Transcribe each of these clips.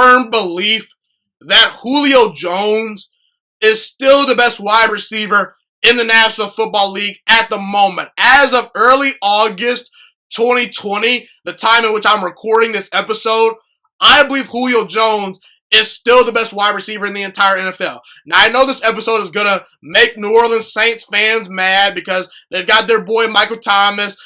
firm belief that Julio Jones is still the best wide receiver in the National Football League at the moment. As of early August 2020, the time in which I'm recording this episode, I believe Julio Jones is still the best wide receiver in the entire NFL. Now, I know this episode is going to make New Orleans Saints fans mad because they've got their boy Michael Thomas.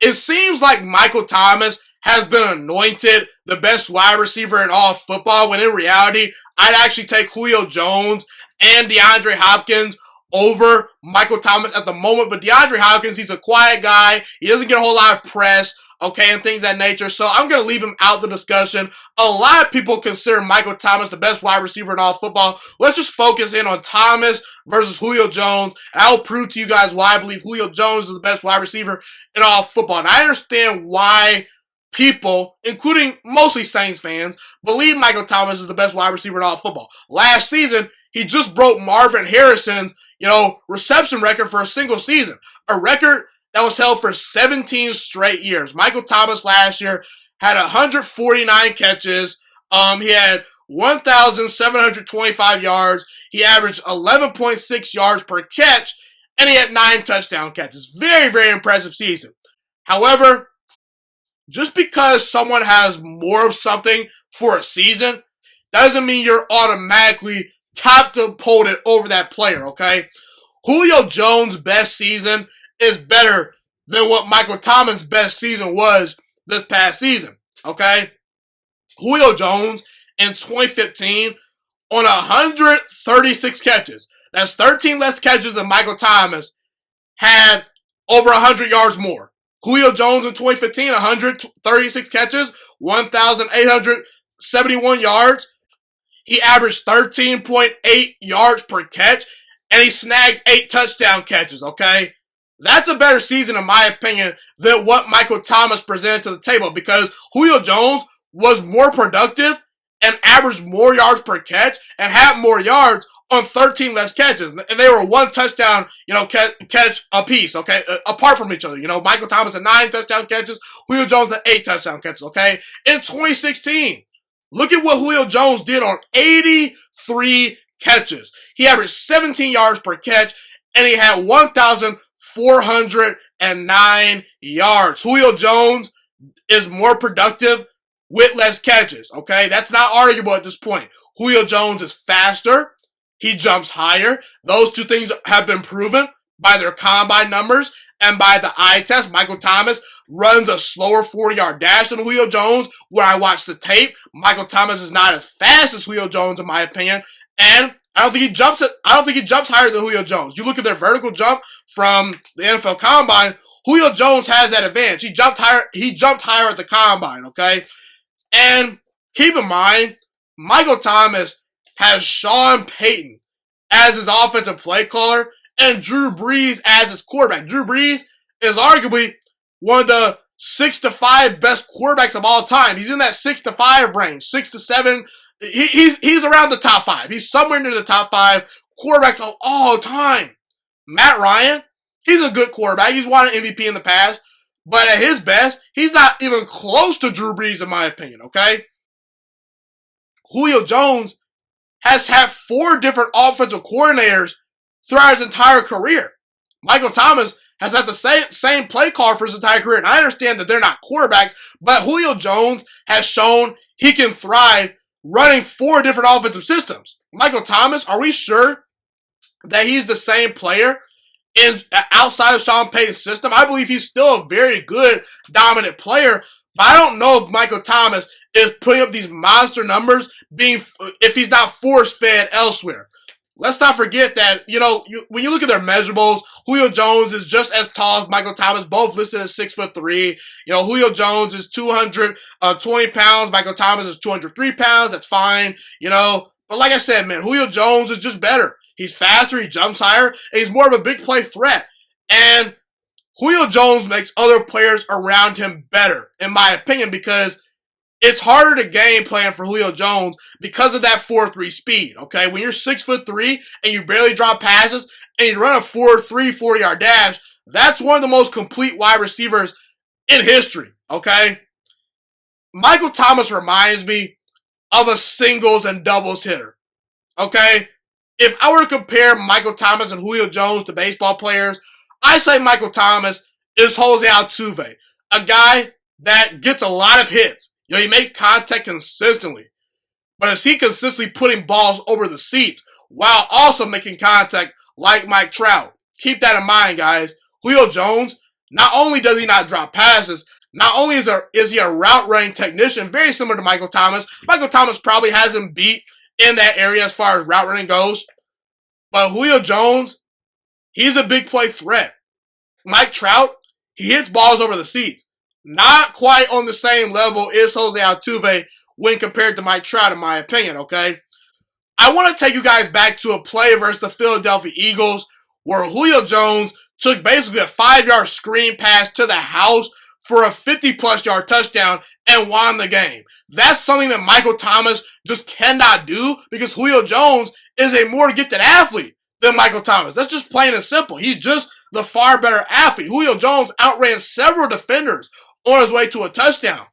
It seems like Michael Thomas has been anointed the best wide receiver in all of football, when in reality, I'd actually take Julio Jones and DeAndre Hopkins over Michael Thomas at the moment. But DeAndre Hopkins, he's a quiet guy. He doesn't get a whole lot of press, okay, and things of that nature. So I'm going to leave him out of the discussion. A lot of people consider Michael Thomas the best wide receiver in all football. Let's just focus in on Thomas versus Julio Jones. And I'll prove to you guys why I believe Julio Jones is the best wide receiver in all football. And I understand why people, including mostly Saints fans, believe Michael Thomas is the best wide receiver in all football. Last season, he just broke Marvin Harrison's, reception record for a single season. A record that was held for 17 straight years. Michael Thomas last year had 149 catches. He had 1,725 yards. He averaged 11.6 yards per catch, and he had 9 touchdown catches. Very, very impressive season. However, just because someone has more of something for a season doesn't mean you're automatically catapulted over that player, okay? Julio Jones' best season is better than what Michael Thomas' best season was this past season, okay? Julio Jones in 2015 on 136 catches, that's 13 less catches than Michael Thomas, had over 100 yards more. Julio Jones in 2015, 136 catches, 1,871 yards. He averaged 13.8 yards per catch, and he snagged 8 touchdown catches, okay? That's a better season, in my opinion, than what Michael Thomas presented to the table, because Julio Jones was more productive and averaged more yards per catch and had more yards on 13 less catches. And they were 1 touchdown, catch apiece, okay? Apart from each other. Michael Thomas had 9 touchdown catches. Julio Jones had 8 touchdown catches, okay? In 2016, look at what Julio Jones did on 83 catches. He averaged 17 yards per catch, and he had 1,409 yards. Julio Jones is more productive with less catches, okay? That's not arguable at this point. Julio Jones is faster. He jumps higher. Those two things have been proven by their combine numbers and by the eye test. Michael Thomas runs a slower 40-yard dash than Julio Jones. When I watch the tape, Michael Thomas is not as fast as Julio Jones, in my opinion. And I don't think he jumps higher than Julio Jones. You look at their vertical jump from the NFL Combine, Julio Jones has that advantage. He jumped higher at the Combine, okay? And keep in mind, Michael Thomas has Sean Payton as his offensive play caller and Drew Brees as his quarterback. Drew Brees is arguably one of the 6 to 5 best quarterbacks of all time. He's in that 6 to 5 range, 6 to 7. He's around the top 5. He's somewhere near the top 5 quarterbacks of all time. Matt Ryan, he's a good quarterback. He's won an MVP in the past. But at his best, he's not even close to Drew Brees, in my opinion, okay? Julio Jones has had 4 different offensive coordinators throughout his entire career. Michael Thomas has had the same play call for his entire career. And I understand that they're not quarterbacks, but Julio Jones has shown he can thrive running 4 different offensive systems. Michael Thomas, are we sure that he's the same player outside of Sean Payton's system? I believe he's still a very good, dominant player, but I don't know if Michael Thomas is putting up these monster numbers if he's not force-fed elsewhere. Let's not forget that, when you look at their measurables, Julio Jones is just as tall as Michael Thomas, both listed as 6'3". Julio Jones is 220 pounds. Michael Thomas is 203 pounds. That's fine, But like I said, man, Julio Jones is just better. He's faster, he jumps higher, and he's more of a big play threat. And Julio Jones makes other players around him better, in my opinion, because it's harder to game plan for Julio Jones because of that 4.3 speed, okay? When you're 6'3" and you barely drop passes and you run a 4.3 40-yard dash, that's one of the most complete wide receivers in history, okay? Michael Thomas reminds me of a singles and doubles hitter. Okay? If I were to compare Michael Thomas and Julio Jones to baseball players, I say Michael Thomas is Jose Altuve, a guy that gets a lot of hits. He makes contact consistently. But is he consistently putting balls over the seats while also making contact like Mike Trout? Keep that in mind, guys. Julio Jones, not only does he not drop passes, not only is he a route running technician, very similar to Michael Thomas. Michael Thomas probably has him beat in that area as far as route running goes. But Julio Jones, he's a big play threat. Mike Trout, he hits balls over the seats. Not quite on the same level as Jose Altuve when compared to Mike Trout, in my opinion, okay? I want to take you guys back to a play versus the Philadelphia Eagles where Julio Jones took basically a 5-yard screen pass to the house for a 50-plus yard touchdown and won the game. That's something that Michael Thomas just cannot do because Julio Jones is a more gifted athlete than Michael Thomas. That's just plain and simple. He's just the far better athlete. Julio Jones outran several defenders on his way to a touchdown.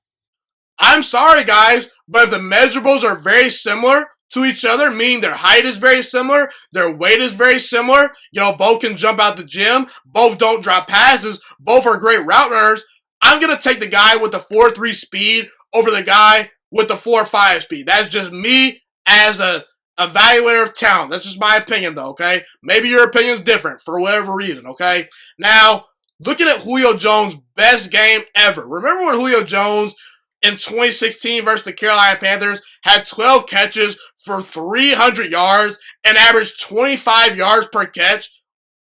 I'm sorry, guys, but if the measurables are very similar to each other, meaning their height is very similar, their weight is very similar, both can jump out the gym, both don't drop passes, both are great route runners, I'm going to take the guy with the 4.3 speed over the guy with the 4.5 speed. That's just me as a evaluator of talent. That's just my opinion, though, okay? Maybe your opinion's different for whatever reason, okay? Now, looking at Julio Jones' best game ever. Remember when Julio Jones in 2016 versus the Carolina Panthers had 12 catches for 300 yards and averaged 25 yards per catch?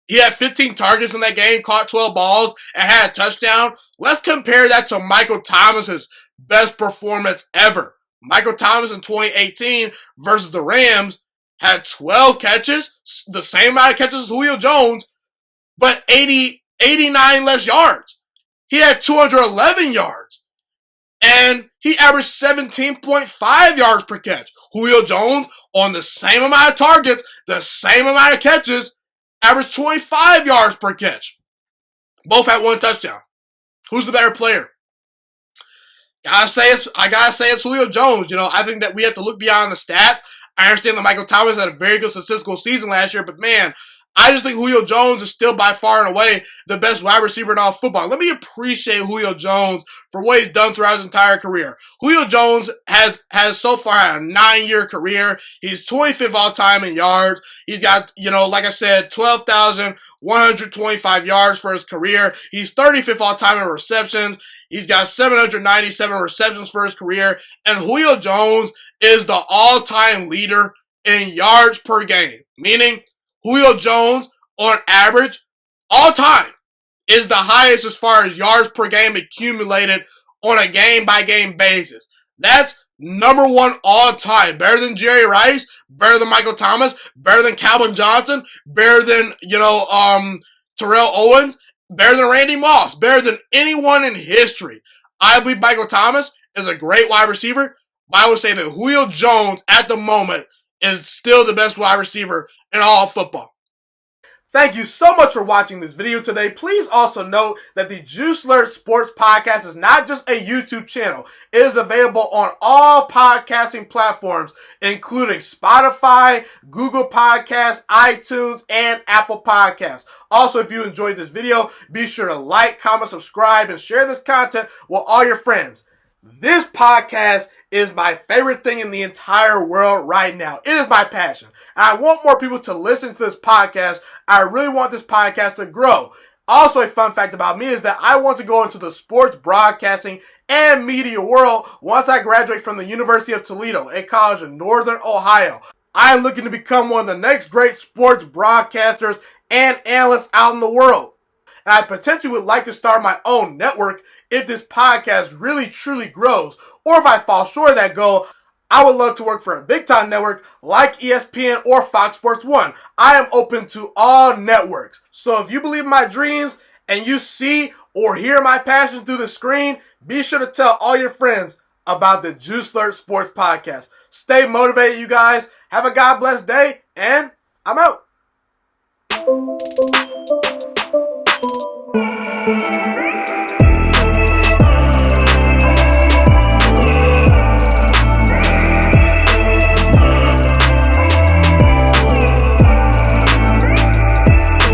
He had 15 targets in that game, caught 12 balls, and had a touchdown. Let's compare that to Michael Thomas's best performance ever. Michael Thomas in 2018 versus the Rams had 12 catches, the same amount of catches as Julio Jones, but 89 less yards. He had 211 yards, and he averaged 17.5 yards per catch. Julio Jones, on the same amount of targets, the same amount of catches, averaged 25 yards per catch. Both had one touchdown. Who's the better player? I gotta say it's Julio Jones. I think that we have to look beyond the stats. I understand that Michael Thomas had a very good statistical season last year, but man, I just think Julio Jones is still by far and away the best wide receiver in all football. Let me appreciate Julio Jones for what he's done throughout his entire career. Julio Jones has so far had a 9-year career. He's 25th all-time in yards. He's got, like I said, 12,125 yards for his career. He's 35th all-time in receptions. He's got 797 receptions for his career. And Julio Jones is the all-time leader in yards per game, meaning Julio Jones, on average, all time, is the highest as far as yards per game accumulated on a game-by-game basis. That's number one all time. Better than Jerry Rice, better than Michael Thomas, better than Calvin Johnson, better than, Terrell Owens, better than Randy Moss, better than anyone in history. I believe Michael Thomas is a great wide receiver, but I would say that Julio Jones, at the moment, is still the best wide receiver in all of football. Thank you so much for watching this video today. Please also note that the Juiciest Sports Podcast is not just a YouTube channel. It is available on all podcasting platforms, including Spotify, Google Podcasts, iTunes, and Apple Podcasts. Also, if you enjoyed this video, be sure to like, comment, subscribe, and share this content with all your friends. This podcast is my favorite thing in the entire world right now. It is my passion. And I want more people to listen to this podcast. I really want this podcast to grow. Also, a fun fact about me is that I want to go into the sports broadcasting and media world once I graduate from the University of Toledo, a college in Northern Ohio. I am looking to become one of the next great sports broadcasters and analysts out in the world. And I potentially would like to start my own network if this podcast really truly grows. Or if I fall short of that goal, I would love to work for a big-time network like ESPN or Fox Sports 1. I am open to all networks. So if you believe in my dreams and you see or hear my passion through the screen, be sure to tell all your friends about the Juiciest Sports Podcast. Stay motivated, you guys. Have a God-blessed day, and I'm out.